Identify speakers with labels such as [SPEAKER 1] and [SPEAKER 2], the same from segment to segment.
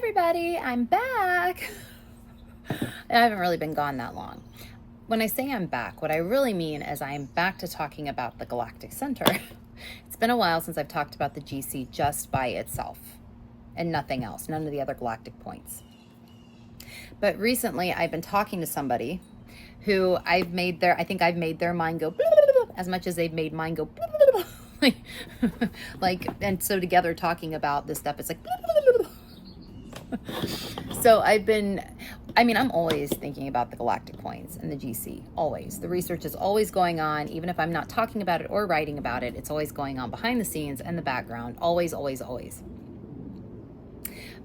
[SPEAKER 1] everybody, I'm back. I haven't really been gone that long. When I say I'm back, what I really mean is I am back to talking about the Galactic Center. It's been a while since I've talked about the GC just by itself and nothing else, none of the other galactic points. But recently I've been talking to somebody who I think I've made their mind go as much as they've made mine go and so together talking about this stuff, it's like so I'm always thinking about the galactic points and the GC, always. The research is always going on, even if I'm not talking about it or writing about it, it's always going on behind the scenes and the background, always, always, always.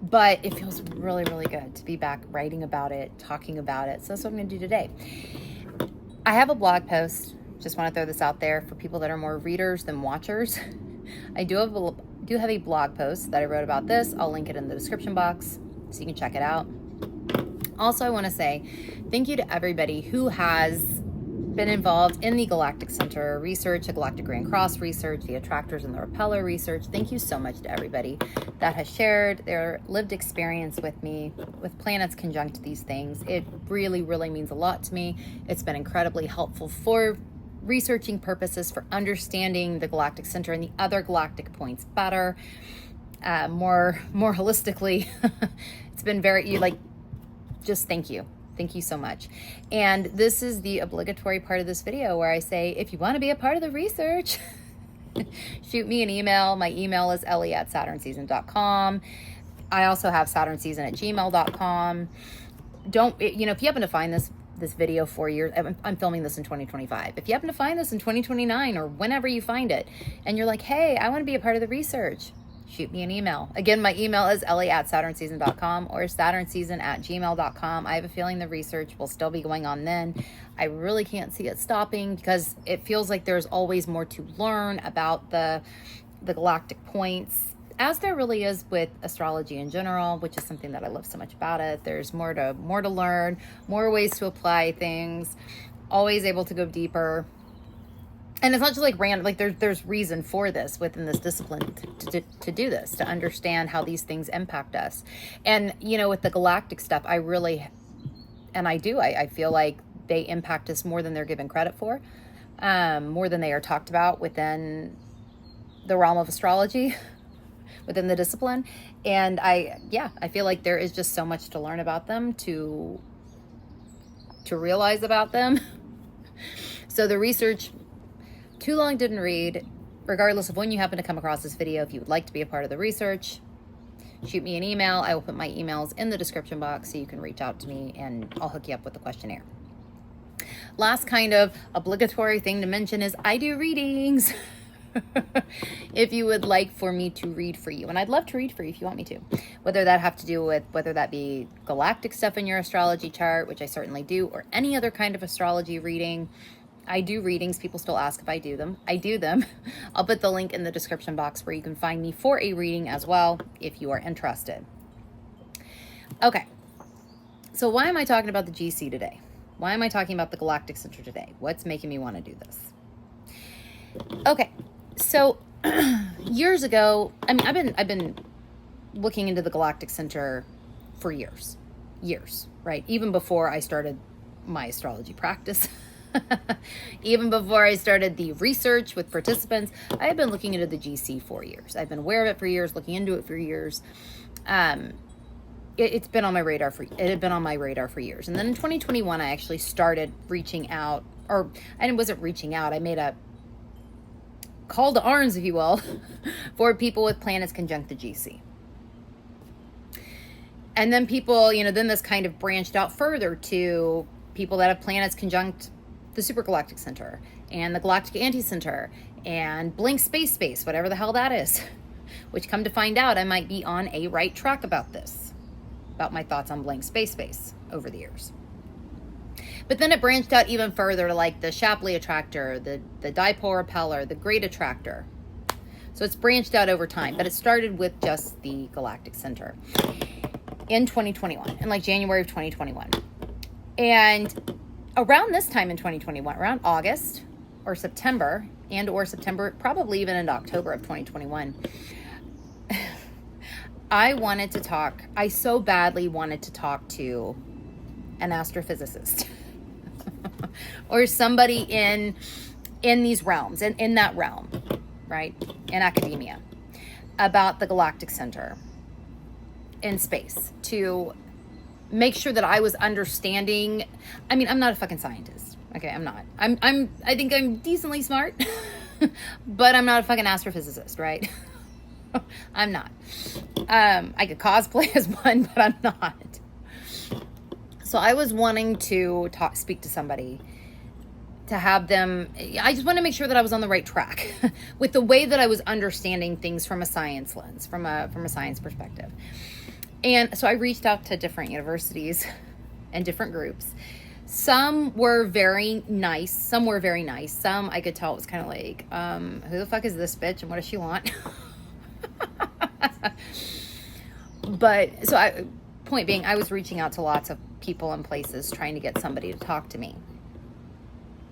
[SPEAKER 1] But it feels really, really good to be back writing about it, talking about it. So that's what I'm going to do today. I have a blog post. Just want to throw this out there for people that are more readers than watchers. I do have a blog post that I wrote about this. I'll link it in the description box so you can check it out. Also, I want to say thank you to everybody who has been involved in the Galactic Center research, the Galactic Grand Cross research, the attractors and the repeller research. Thank you so much to everybody that has shared their lived experience with me with planets conjunct these things. It really, really means a lot to me. It's been incredibly helpful for researching purposes, for understanding the Galactic Center and the other galactic points better, more holistically. It's been just thank you. Thank you so much. And this is the obligatory part of this video where I say, if you want to be a part of the research, shoot me an email. My email is ellie@saturnseason.com. I also have saturnseason@gmail.com. If you happen to find this video 4 years, I'm filming this in 2025. If you happen to find this in 2029 or whenever you find it, and you're like, hey, I want to be a part of the research, shoot me an email. Again, my email is ellie@saturnseason.com or saturnseason@gmail.com. I have a feeling the research will still be going on then. I really can't see it stopping because it feels like there's always more to learn about the galactic points, as there really is with astrology in general, which is something that I love so much about it. There's more to learn, more ways to apply things, always able to go deeper. And it's not just like random, like there's reason for this within this discipline to do this, to understand how these things impact us. And, with the galactic stuff, I feel like they impact us more than they're given credit for, more than they are talked about within the realm of astrology, within the discipline. And I feel like there is just so much to learn about them, to realize about them. So the research, too long didn't read. Regardless of when you happen to come across this video, if you would like to be a part of the research, shoot me an email. I will put my emails in the description box so you can reach out to me and I'll hook you up with the questionnaire. Last kind of obligatory thing to mention is I do readings. If you would like for me to read for you, and I'd love to read for you if you want me to, whether that be galactic stuff in your astrology chart, which I certainly do, or any other kind of astrology reading. I do readings. People still ask if I do them. I do them. I'll put the link in the description box where you can find me for a reading as well if you are interested. Okay. So why am I talking about the GC today? Why am I talking about the Galactic Center today? What's making me want to do this? Okay. So years ago, I've been looking into the Galactic Center for years, right? Even before I started my astrology practice. Even before I started the research with participants, I have been looking into the GC for years. I've been aware of it for years, looking into it for years. It's been on my radar it had been on my radar for years. And then in 2021, I actually started reaching out, or I wasn't reaching out. I made a call to arms, if you will, for people with planets conjunct the GC. And then people, then this kind of branched out further to people that have planets conjunct the Supergalactic Center and the Galactic Anti-Center and Blank Space, whatever the hell that is, which come to find out I might be on a right track about my thoughts on Blank Space over the years. But then it branched out even further to like the Shapley Attractor, the Dipole Repeller, the Great Attractor. So it's branched out over time, but it started with just the Galactic Center in 2021, in like January of 2021. And around this time in 2021, around August or September, probably even in October of 2021, I so badly wanted to talk to an astrophysicist or somebody in these realms, in that realm, right, in academia, about the Galactic Center in space, to make sure that I was understanding. I mean, I'm not a fucking scientist. Okay, I'm not. I think I'm decently smart, but I'm not a fucking astrophysicist, right? I'm not. I could cosplay as one, but I'm not. So I was wanting to speak to somebody, to have them. I just want to make sure that I was on the right track with the way that I was understanding things from a science lens, from a science perspective. And so I reached out to different universities and different groups. Some were very nice. Some I could tell it was kind of like, who the fuck is this bitch and what does she want? But so point being, I was reaching out to lots of people and places trying to get somebody to talk to me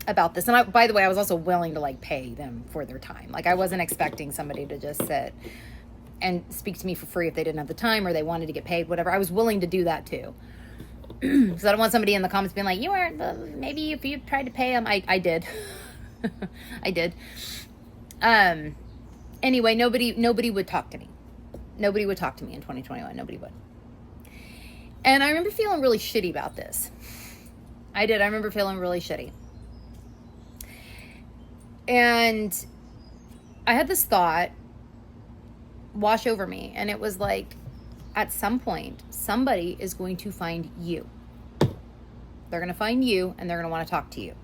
[SPEAKER 1] about this. And by the way, I was also willing to like pay them for their time. Like, I wasn't expecting somebody to just sit and speak to me for free if they didn't have the time or they wanted to get paid, whatever. I was willing to do that too. Because I don't want somebody in the comments being like, you weren't, maybe if you tried to pay them. I did. I did. Anyway, nobody would talk to me. Nobody would talk to me in 2021. Nobody would. And I remember feeling really shitty about this. I did. I remember feeling really shitty. And I had this thought wash over me. And it was like, at some point, somebody is going to find you. They're going to find you and they're going to want to talk to you.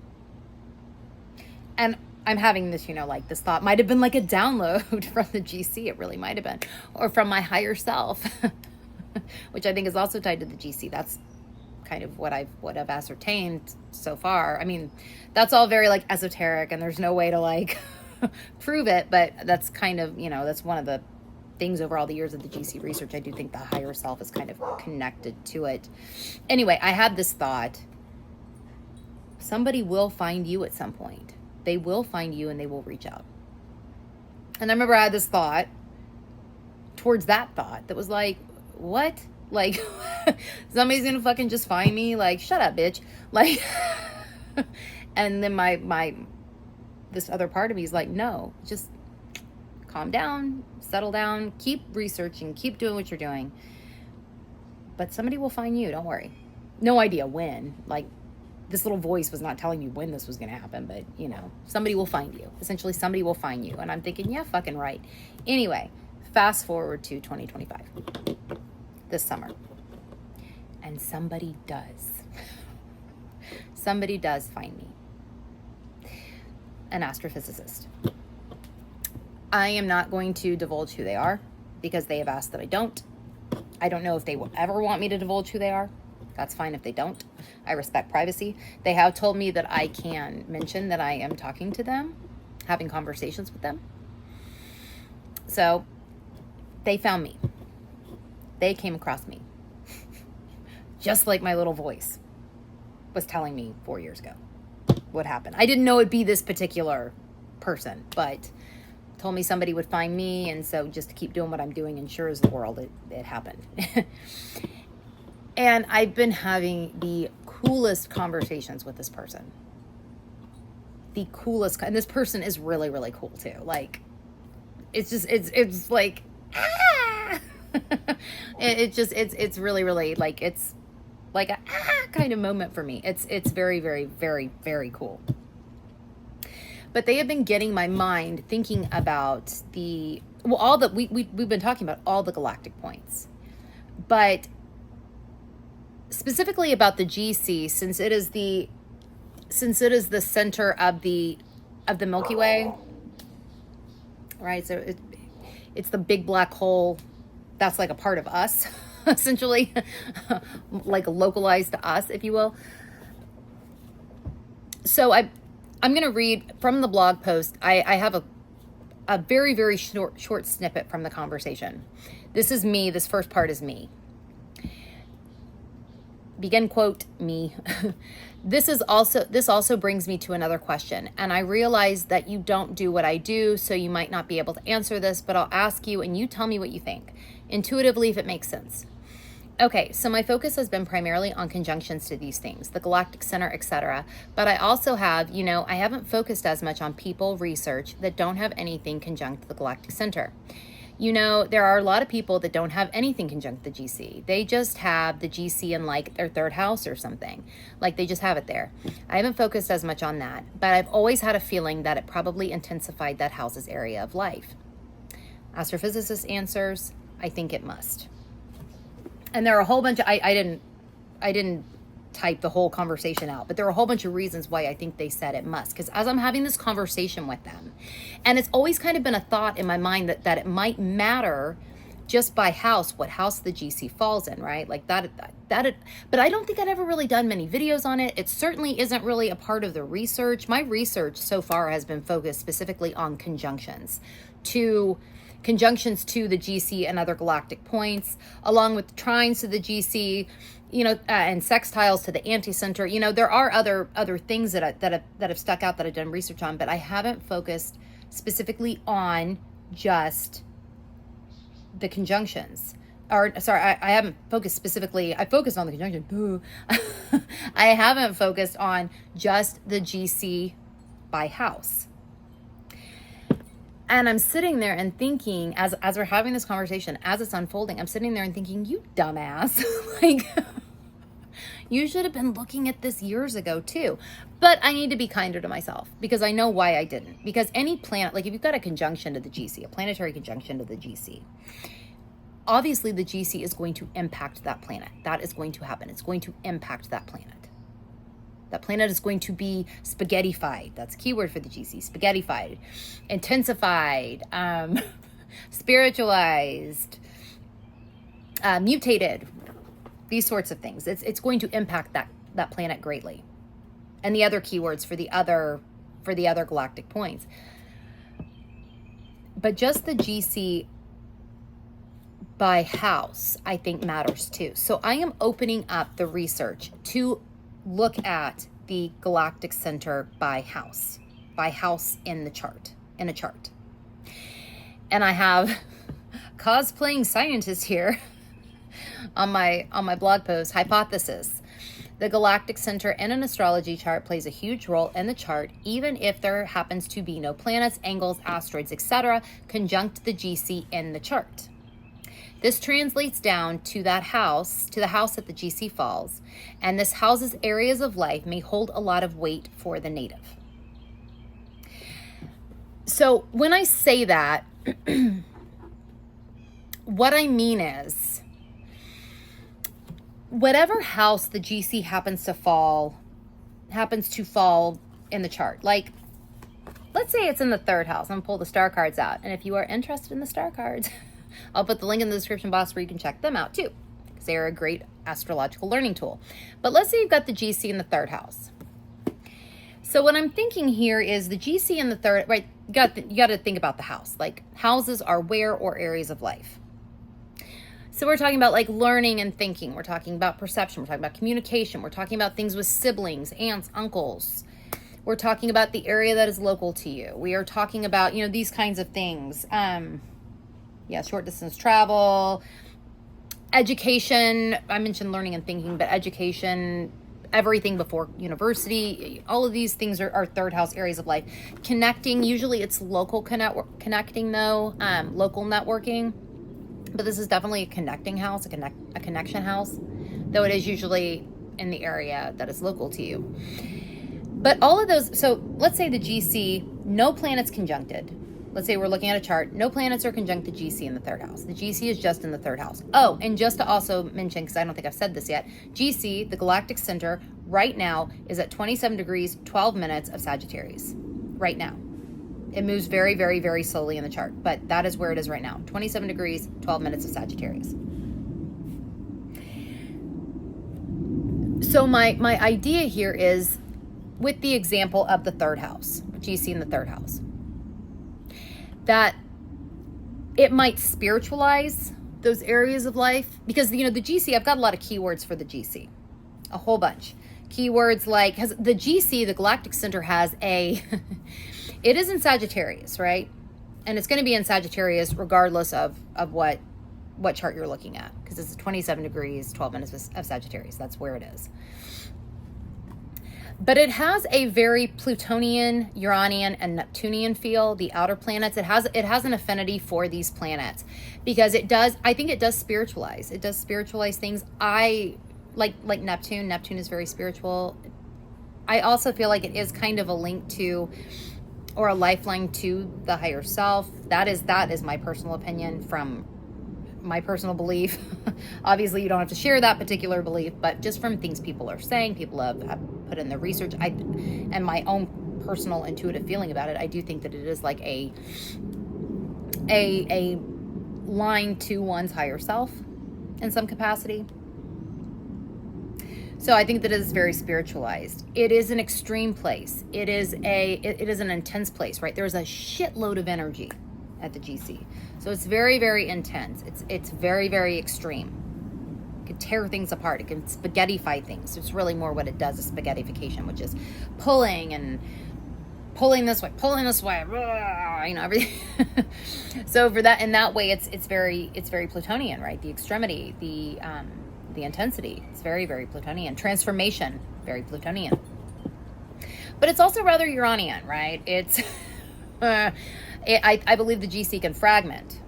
[SPEAKER 1] And I'm having this, like this thought might have been like a download from the GC. It really might have been. Or from my higher self, which I think is also tied to the GC. That's kind of what I've ascertained so far. I mean, that's all very like esoteric and there's no way to like prove it, but that's kind of, that's one of the things over all the years of the GC research. I do think the higher self is kind of connected to it. Anyway, I had this thought. Somebody will find you at some point. They will find you and they will reach out. And I remember I had this thought towards that thought that was like, what? Like, somebody's gonna fucking just find me? Like, shut up, bitch. Like, and then this other part of me is like, no, just calm down, settle down, keep researching, keep doing what you're doing. But somebody will find you, don't worry. No idea when. Like, this little voice was not telling me when this was going to happen, but, somebody will find you. Essentially, somebody will find you. And I'm thinking, yeah, fucking right. Anyway, fast forward to 2025, this summer. And somebody does. Somebody does find me. An astrophysicist. I am not going to divulge who they are because they have asked that I don't. I don't know if they will ever want me to divulge who they are. That's fine if they don't. I respect privacy. They have told me that I can mention that I am talking to them, having conversations with them. So they found me. They came across me. Just like my little voice was telling me 4 years ago what happened. I didn't know it'd be this particular person, but told me somebody would find me, and so just to keep doing what I'm doing, and sure as the world, it happened. And I've been having the coolest conversations with this person. The coolest, and this person is really, really cool too. Like, it's just, it's like, ah! It's really, really, like, it's like a kind of moment for me. It's very, very, very, very cool. But they have been getting my mind thinking about we've been talking about all the galactic points, but specifically about the GC, since it is the center of the Milky Way, right? So it's the big black hole that's like a part of us, essentially, like localized to us, if you will. So I'm going to read from the blog post. I have a very, very short snippet from the conversation. This is me. This first part is me. begin quote me. This also brings me to another question. And I realize that you don't do what I do, so you might not be able to answer this, but I'll ask you and you tell me what you think. Intuitively, if it makes sense. Okay, so my focus has been primarily on conjunctions to these things, the Galactic Center, etc. But I also have, I haven't focused as much on people research that don't have anything conjunct the Galactic Center. There are a lot of people that don't have anything conjunct the GC. They just have the GC in like their third house or something. Like they just have it there. I haven't focused as much on that, but I've always had a feeling that it probably intensified that house's area of life. Astrophysicist answers, I think it must. And there are a whole bunch of, I didn't type the whole conversation out, but there are a whole bunch of reasons why I think they said it must. Because as I'm having this conversation with them, and it's always kind of been a thought in my mind that it might matter just by house, what house the GC falls in, right? Like that, but I don't think I'd ever really done many videos on it. It certainly isn't really a part of the research. My research so far has been focused specifically on conjunctions to the GC and other galactic points, along with trines to the GC, and sextiles to the anti-center. There are other things that have stuck out that I've done research on, but I haven't focused specifically on just the conjunctions. I haven't focused specifically. I focused on the conjunction. I haven't focused on just the GC by house. And I'm sitting there and thinking, as we're having this conversation, as it's unfolding, I'm sitting there and thinking, you dumbass. Like, you should have been looking at this years ago too. But I need to be kinder to myself because I know why I didn't. Because any planet, like if you've got a conjunction to the GC, a planetary conjunction to the GC, obviously the GC is going to impact that planet. That is going to happen. It's going to impact that planet. That planet is going to be spaghettified. That's a keyword for the GC. Spaghettified, intensified, spiritualized, mutated, these sorts of things. It's going to impact that planet greatly. And the other keywords for the other galactic points. But just the GC by house, I think matters too. So I am opening up the research to look at the Galactic Center by house in a chart. And I have cosplaying scientist here on my blog post, hypothesis. The Galactic Center in an astrology chart plays a huge role in the chart, even if there happens to be no planets, angles, asteroids, etc., conjunct the GC in the chart. This translates down to the house that the GC falls, and this house's areas of life may hold a lot of weight for the native. So when I say that, what I mean is, whatever house the GC happens to fall in the chart, like, let's say it's in the third house. I'm going to pull the star cards out, and if you are interested in the star cards, I'll put the link in the description box where you can check them out too, because they are a great astrological learning tool. But let's say you've got the GC in the third house. So what I'm thinking here is the GC in the third, right? You got to think about the house. Like, houses are where or areas of life. So we're talking about like learning and thinking. We're talking about perception. We're talking about communication. We're talking about things with siblings, aunts, uncles. We're talking about the area that is local to you. We are talking about, these kinds of things. Short distance travel, education. I mentioned learning and thinking, but education, everything before university, all of these things are third house areas of life. Connecting, usually it's local connecting though, local networking, but this is definitely a connecting house, a connection house, though it is usually in the area that is local to you. But all of those, so let's say the GC, no planets conjuncted. Let's say we're looking at a chart. No planets are conjunct the GC in the third house. The GC is just in the third house. Oh, and just to also mention, because I don't think I've said this yet, GC, the Galactic Center, right now is at 27 degrees, 12 minutes of Sagittarius. Right now. It moves very, very, very slowly in the chart, but that is where it is right now. 27 degrees, 12 minutes of Sagittarius. So my idea here is, with the example of the third house, GC in the third house, that it might spiritualize those areas of life, because the GC, I've got a lot of keywords for the GC. A whole bunch. Keywords like, because the GC, the Galactic Center, has a, it is in Sagittarius, right? And it's going to be in Sagittarius regardless of what chart you're looking at, because it's 27 degrees, 12 minutes of Sagittarius. That's where it is. But it has a very Plutonian, Uranian, and Neptunian feel, the outer planets. It has an affinity for these planets because I think it does spiritualize. It does spiritualize things. I like Neptune. Neptune is very spiritual. I also feel like it is kind of a link to, or a lifeline to, the higher self. That is my personal opinion from my personal belief. Obviously, you don't have to share that particular belief, but just from things people are saying, people have put in the research, and my own personal intuitive feeling about it, I do think that it is like a line to one's higher self in some capacity. So I think that it is very spiritualized. It is an extreme place. It is an intense place, right? There's a shitload of energy at the GC. So it's very, very intense. It's very, very extreme. It can tear things apart. It can spaghettify things. It's really more what it does is spaghettification, which is pulling this way, everything. So for that, in that way, it's very Plutonian, right? The extremity, the intensity. It's very, very Plutonian. Transformation, very Plutonian. But it's also rather Uranian, right? It's I believe the GC can fragment.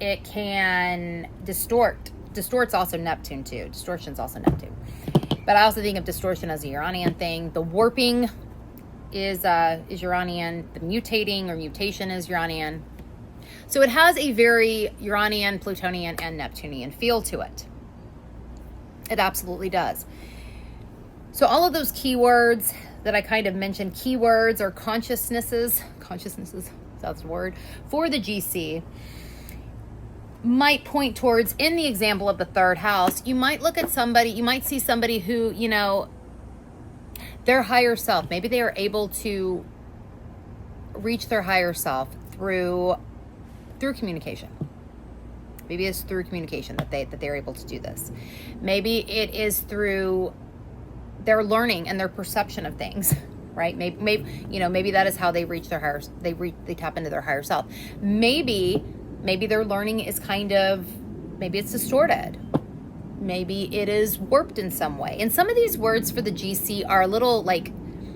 [SPEAKER 1] It can distort. Distort's also Neptune too. Distortion's also Neptune. But I also think of distortion as a Uranian thing. The warping is Uranian. The mutating or mutation is Uranian. So it has a very Uranian, Plutonian, and Neptunian feel to it. It absolutely does. So all of those keywords that I kind of mentioned, keywords or consciousnesses, that's the word, for the GC, might point towards, in the example of the third house, you might look at somebody, you might see somebody who, their higher self, maybe they are able to reach their higher self through communication. Maybe it's through communication that they're able to do this. Maybe it is through their learning and their perception of things, right? Maybe that is how they reach their higher. They tap into their higher self. Maybe their learning is maybe it's distorted. Maybe it is warped in some way. And some of these words for the GC are a little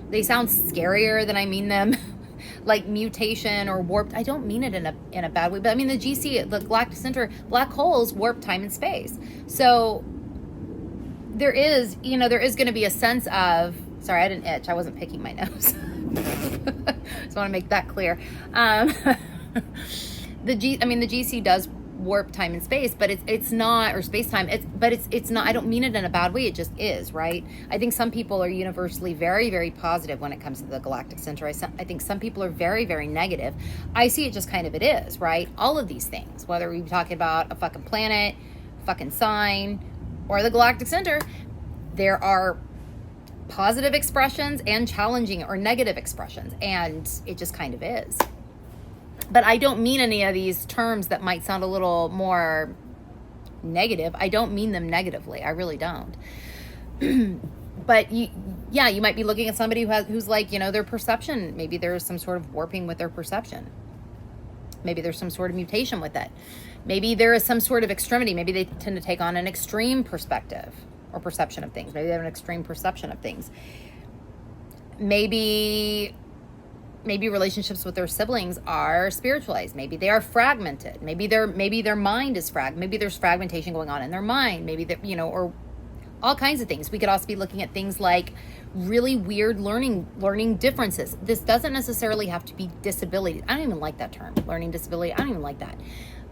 [SPEAKER 1] they sound scarier than I mean them. Like mutation or warped. I don't mean it in a bad way, but I mean the GC, the Galactic Center, black holes warp time and space. So there is going to be a sense of, sorry, I didn't itch. I wasn't picking my nose. Just want to make that clear. The GC does warp time and space, but it's not, or space time. It's not. I don't mean it in a bad way. It just is, right? I think some people are universally very, very positive when it comes to the Galactic Center. I think some people are very, very negative. I see it just kind of it is, right? All of these things, whether we're talking about a fucking planet, fucking sign, or the Galactic Center, there are positive expressions and challenging or negative expressions, and it just kind of is. But I don't mean any of these terms that might sound a little more negative. I don't mean them negatively. I really don't. But you might be looking at somebody who's like, their perception. Maybe there's some sort of warping with their perception. Maybe there's some sort of mutation with it. Maybe there is some sort of extremity. Maybe they tend to take on an extreme perspective or perception of things. Maybe they have an extreme perception of things. Maybe relationships with their siblings are spiritualized. Maybe they are fragmented. Maybe their mind is maybe there's fragmentation going on in their mind. Maybe that, or all kinds of things. We could also be looking at things like really weird learning differences. This doesn't necessarily have to be disability. I don't even like that term, learning disability. I don't even like that.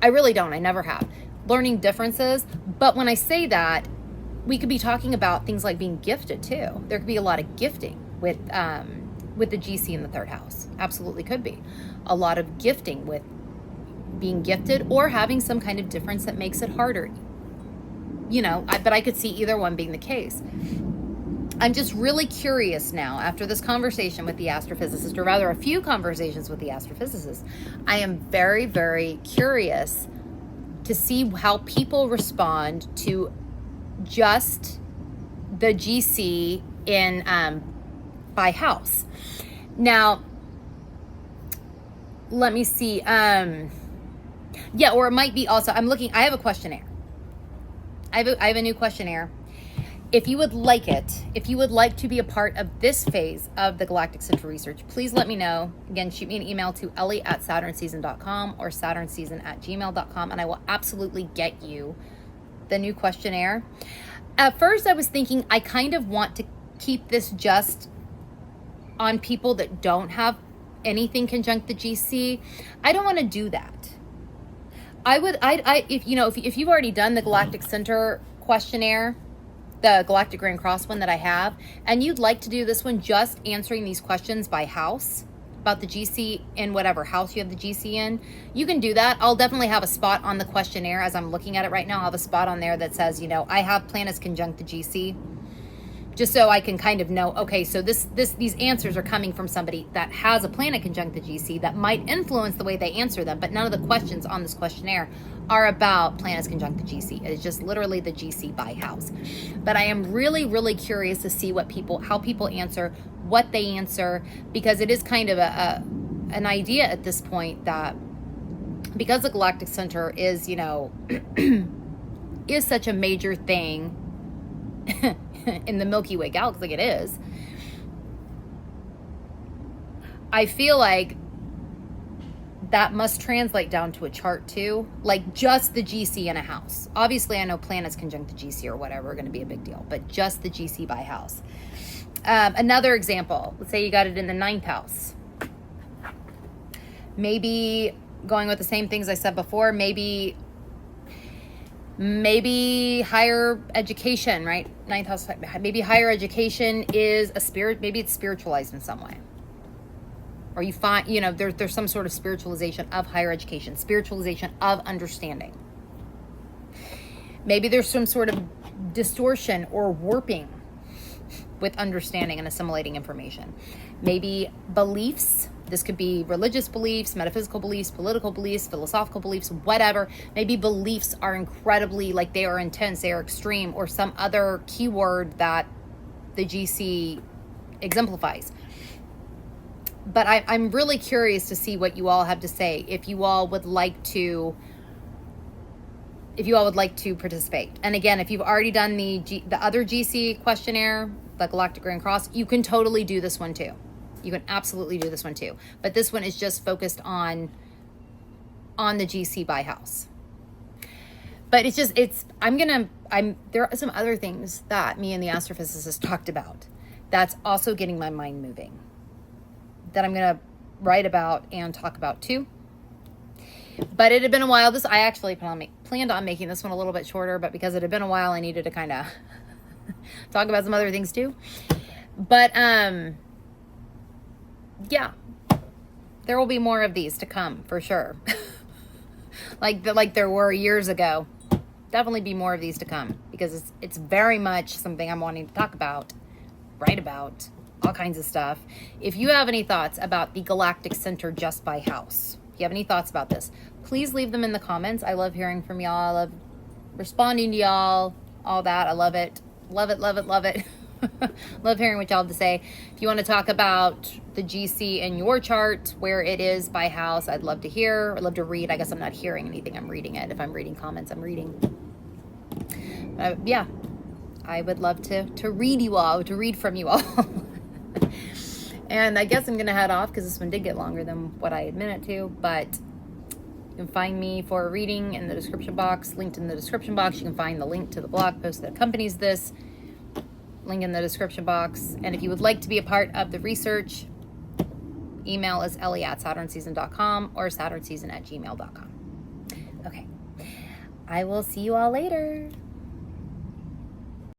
[SPEAKER 1] I really don't. I never have. Learning differences. But when I say that, we could be talking about things like being gifted too. There could be a lot of gifting with the GC in the third house. Absolutely could be. A lot of gifting with being gifted or having some kind of difference that makes it harder. But I could see either one being the case. I'm just really curious now, after this conversation with the astrophysicist, or rather a few conversations with the astrophysicist, I am very, very curious to see how people respond to just the GC in by house. Now, let me see. Yeah, or it might be also, I'm looking, I have a questionnaire. I have a new questionnaire. If you would like it, if you would like to be a part of this phase of the Galactic Center research, please let me know. Again, shoot me an email to ellie@saturnseason.com or saturnseason@gmail.com, and I will absolutely get you the new questionnaire. At first, I was thinking I kind of want to keep this just on people that don't have anything conjunct the GC. I don't want to do that. If you've already done the Galactic Center questionnaire, the Galactic Grand Cross one that I have, and you'd like to do this one just answering these questions by house about the GC in whatever house you have the GC in, you can do that. I'll definitely have a spot on the questionnaire as I'm looking at it right now. I'll have a spot on there that says, I have planets conjunct the GC, just so I can kind of know, okay, so these answers are coming from somebody that has a planet conjunct the GC that might influence the way they answer them, but none of the questions on this questionnaire are about planets conjunct the GC. It's just literally the GC by house. But I am really, really curious to see how people answer, what they answer, because it is kind of an idea at this point that because the Galactic Center is, is such a major thing in the Milky Way galaxy, like it is, I feel like that must translate down to a chart too, like just the GC in a house. Obviously, I know planets conjunct the GC or whatever are going to be a big deal, but just the GC by house. Another example, let's say you got it in the 9th house. Maybe going with the same things I said before, maybe higher education, right? 9th house, maybe higher education is maybe it's spiritualized in some way. Or you find, there's some sort of spiritualization of higher education, spiritualization of understanding. Maybe there's some sort of distortion or warping with understanding and assimilating information. Maybe beliefs. This could be religious beliefs, metaphysical beliefs, political beliefs, philosophical beliefs, whatever. Maybe beliefs are incredibly, they are intense, they are extreme, or some other keyword that the GC exemplifies. But I'm really curious to see what you all have to say, if you all would like to participate. And again, if you've already done the other GC questionnaire, the Galactic Grand Cross, you can totally do this one too. You can absolutely do this one too. But this one is just focused on the GC by house. But there are some other things that me and the astrophysicist talked about that's also getting my mind moving, that I'm going to write about and talk about too. But it had been a while. I actually planned on making this one a little bit shorter, but because it had been a while, I needed to kind of talk about some other things too. But yeah, there will be more of these to come for sure. like there were years ago. Definitely be more of these to come, because it's very much something I'm wanting to talk about, write about, all kinds of stuff. If you have any thoughts about the Galactic Center just by house, if you have any thoughts about this, please leave them in the comments. I love hearing from y'all. I love responding to y'all, all that. I love it. Love it, love it, love it. Love hearing what y'all have to say. If you want to talk about the GC in your chart, where it is by house, I'd love to hear. I'd love to read. I guess I'm not hearing anything. I'm reading it. If I'm reading comments, I'm reading. Yeah, I would love to read you all, to read from you all. And I guess I'm going to head off because this one did get longer than what I had meant it to. But you can find me for a reading in the description box, linked in the description box. You can find the link to the blog post that accompanies this, link in the description box. And if you would like to be a part of the research, email is ellie@saturnseason.com or saturnseason@gmail.com. Okay. I will see you all later.